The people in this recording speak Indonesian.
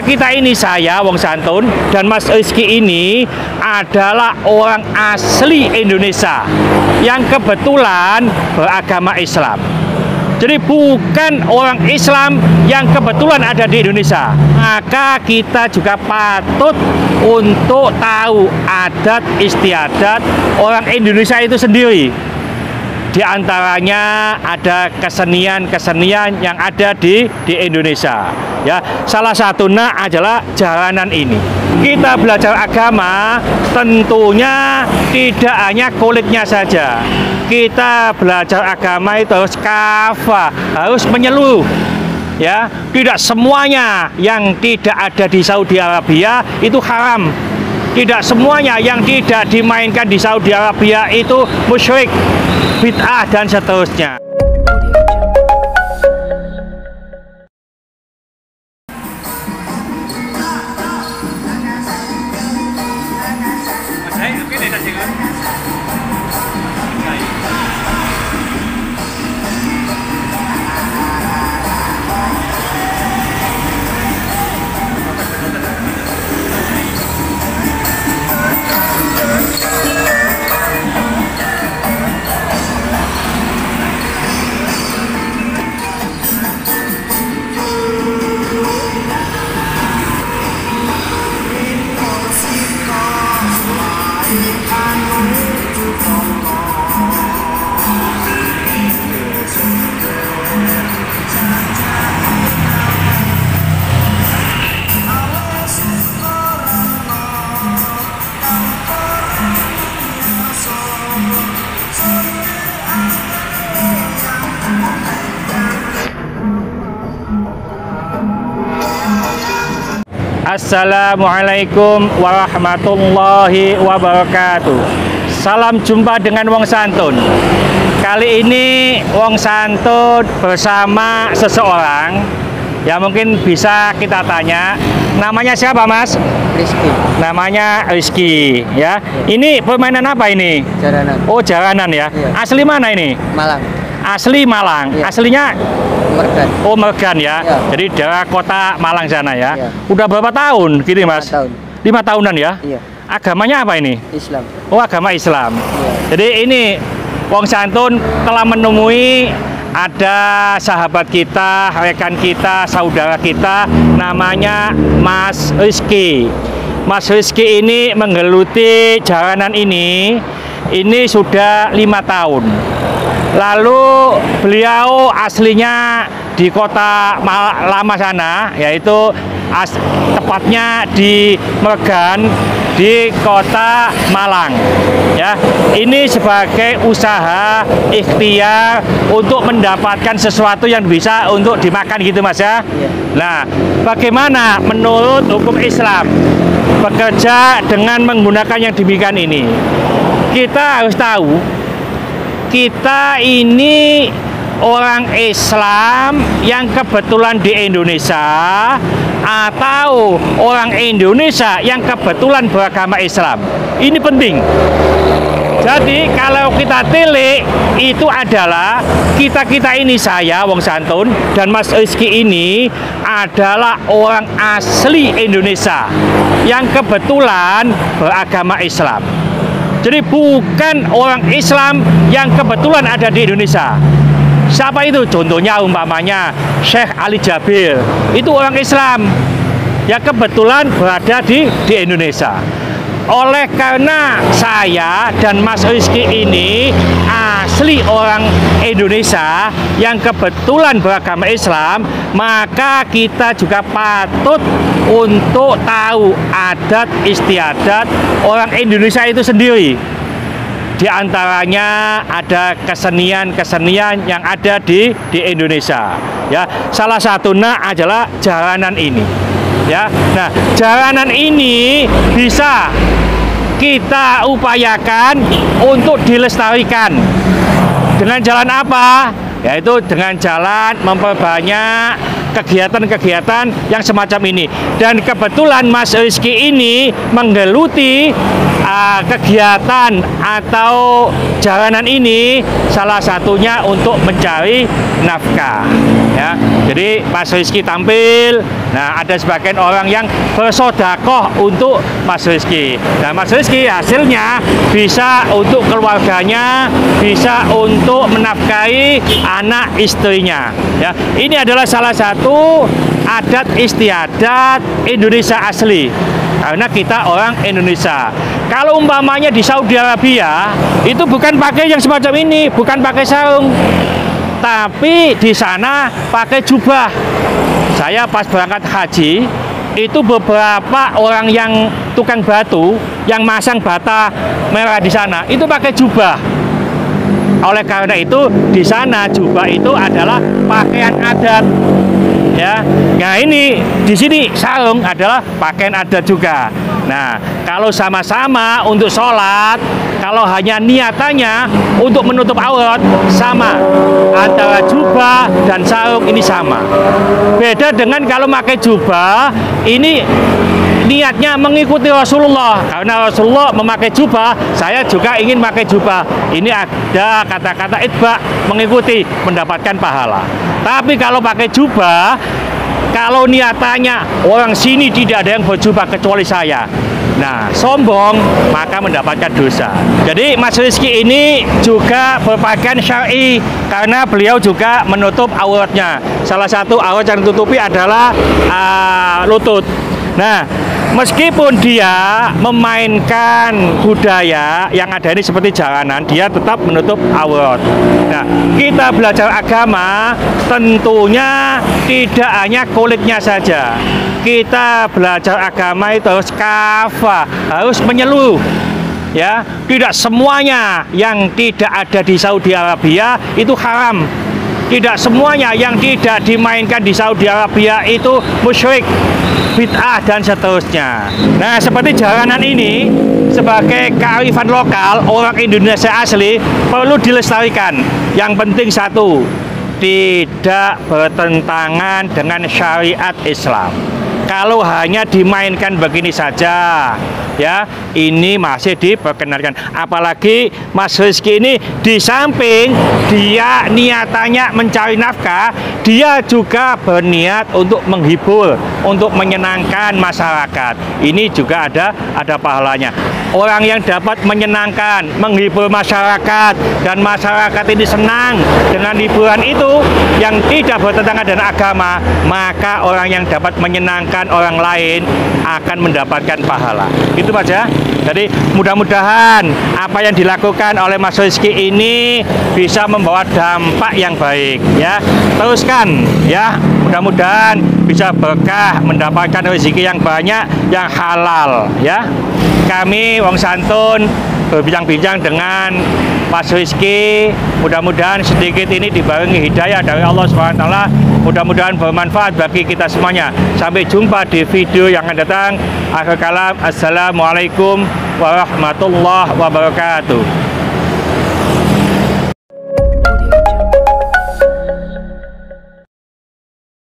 kita ini, saya Wong Santun dan Mas Rizky ini adalah orang asli Indonesia yang kebetulan beragama Islam. Jadi bukan orang Islam yang kebetulan ada di Indonesia. Maka kita juga patut untuk tahu adat istiadat orang Indonesia itu sendiri. Di antaranya ada kesenian-kesenian yang ada di Indonesia. Ya, salah satunya adalah jaranan ini. Kita belajar agama tentunya tidak hanya kulitnya saja. Kita belajar agama itu harus kafah, harus menyeluruh. Ya, tidak semuanya yang tidak ada di Saudi Arabia itu haram. Tidak semuanya yang tidak dimainkan di Saudi Arabia itu musyrik, bid'ah dan seterusnya. Assalamualaikum warahmatullahi wabarakatuh. Salam jumpa dengan Wong Santun. Kali ini Wong Santun bersama seseorang yang mungkin bisa kita tanya. Namanya siapa, Mas? Rizky. Namanya Rizky, ya. Ini permainan apa ini? Jaranan. Oh, jaranan ya. Iya. Asli mana ini? Malang. Asli Malang. Iya. Aslinya Meregan. Oh, Meregan ya. Iya. Jadi daerah kota Malang sana ya. Iya. Udah berapa tahun gini, 5 Mas? tahun. 5 tahunan ya. Iya. Agamanya apa ini? Islam. Oh, agama Islam. Iya. Jadi ini Wong Santun telah menemui ada sahabat kita, rekan kita, saudara kita, namanya Mas Rizky. Mas Rizky ini menggeluti jaranan ini sudah 5 tahun. Lalu beliau aslinya di kota lama sana, yaitu tepatnya di Meregan, di kota Malang. Ya, ini sebagai usaha ikhtiar untuk mendapatkan sesuatu yang bisa untuk dimakan gitu, Mas ya. Iya. Nah, bagaimana menurut hukum Islam bekerja dengan menggunakan yang demikian ini? Kita harus tahu, kita ini orang Islam yang kebetulan di Indonesia atau orang Indonesia yang kebetulan beragama Islam. Ini penting. Jadi kalau kita tilik, itu adalah kita ini, saya Wong Santun dan Mas Rizky ini adalah orang asli Indonesia yang kebetulan beragama Islam. Jadi bukan orang Islam yang kebetulan ada di Indonesia. Siapa itu? Contohnya umpamanya Syekh Ali Jabir. Itu orang Islam yang kebetulan berada di Indonesia. Oleh karena saya dan Mas Rizky ini asli orang Indonesia yang kebetulan beragama Islam, maka kita juga patut untuk tahu adat istiadat orang Indonesia itu sendiri. Di antaranya ada kesenian-kesenian yang ada di Indonesia. Ya, salah satunya adalah jaranan ini. Ya, nah jaranan ini bisa kita upayakan untuk dilestarikan dengan jalan apa? Yaitu dengan jalan memperbanyak kegiatan-kegiatan yang semacam ini. Dan kebetulan Mas Rizky ini menggeluti kegiatan atau jalanan ini salah satunya untuk mencari nafkah ya. Jadi Mas Rizky tampil. Nah, ada sebagian orang yang bersodakoh untuk Mas Rizky. Nah, Mas Rizky hasilnya bisa untuk keluarganya, bisa untuk menafkahi anak istrinya ya. Ini adalah salah satu adat istiadat Indonesia asli, karena kita orang Indonesia. Kalau umpamanya di Saudi Arabia itu bukan pakai yang semacam ini, bukan pakai sarung, tapi di sana pakai jubah. Saya pas berangkat haji itu beberapa orang yang tukang batu yang masang bata merah di sana itu pakai jubah. Oleh karena itu di sana jubah itu adalah pakaian adat ya. Nah, ini di sini sarung adalah pakaian adat juga. Nah, kalau sama-sama untuk sholat, kalau hanya niatannya untuk menutup aurat, sama. Antara jubah dan sarung ini sama. Beda dengan kalau pakai jubah, ini niatnya mengikuti Rasulullah. Karena Rasulullah memakai jubah, saya juga ingin pakai jubah. Ini ada kata-kata itba, mengikuti, mendapatkan pahala. Tapi kalau pakai jubah, kalau niatannya orang sini tidak ada yang berjubah kecuali saya, nah sombong, maka mendapatkan dosa. Jadi Mas Rizky ini juga berpakaian syar'i karena beliau juga menutup auratnya. Salah satu aurat yang ditutupi adalah lutut. Nah, meskipun dia memainkan budaya yang ada ini seperti jalanan, dia tetap menutup aurat. Nah, kita belajar agama tentunya tidak hanya kulitnya saja. Kita belajar agama itu harus kafah, harus menyeluruh. Ya, tidak semuanya yang tidak ada di Saudi Arabia itu haram. Tidak semuanya yang tidak dimainkan di Saudi Arabia itu musyrik, bid'ah dan seterusnya. Nah, seperti jalanan ini sebagai kearifan lokal orang Indonesia asli perlu dilestarikan. Yang penting satu, tidak bertentangan dengan syariat Islam. Kalau hanya dimainkan begini saja, ya, ini masih diperkenankan. Apalagi Mas Rizky ini di samping dia niatannya mencari nafkah, dia juga berniat untuk menghibur, untuk menyenangkan masyarakat. Ini juga ada pahalanya. Orang yang dapat menyenangkan, menghibur masyarakat, dan masyarakat ini senang dengan hiburan itu yang tidak bertentangan dengan agama, maka orang yang dapat menyenangkan orang lain akan mendapatkan pahala. Itu saja. Jadi mudah-mudahan apa yang dilakukan oleh Mas Rizky ini bisa membawa dampak yang baik ya. Teruskan ya. Mudah-mudahan bisa berkah, mendapatkan rezeki yang banyak, yang halal ya. Kami Wong Santun berbincang-bincang dengan Mas Rizky. Mudah-mudahan sedikit ini dibarengi hidayah dari Allah SWT. Mudah-mudahan bermanfaat bagi kita semuanya. Sampai jumpa di video yang akan datang. Akhir kalam, assalamualaikum warahmatullahi wabarakatuh.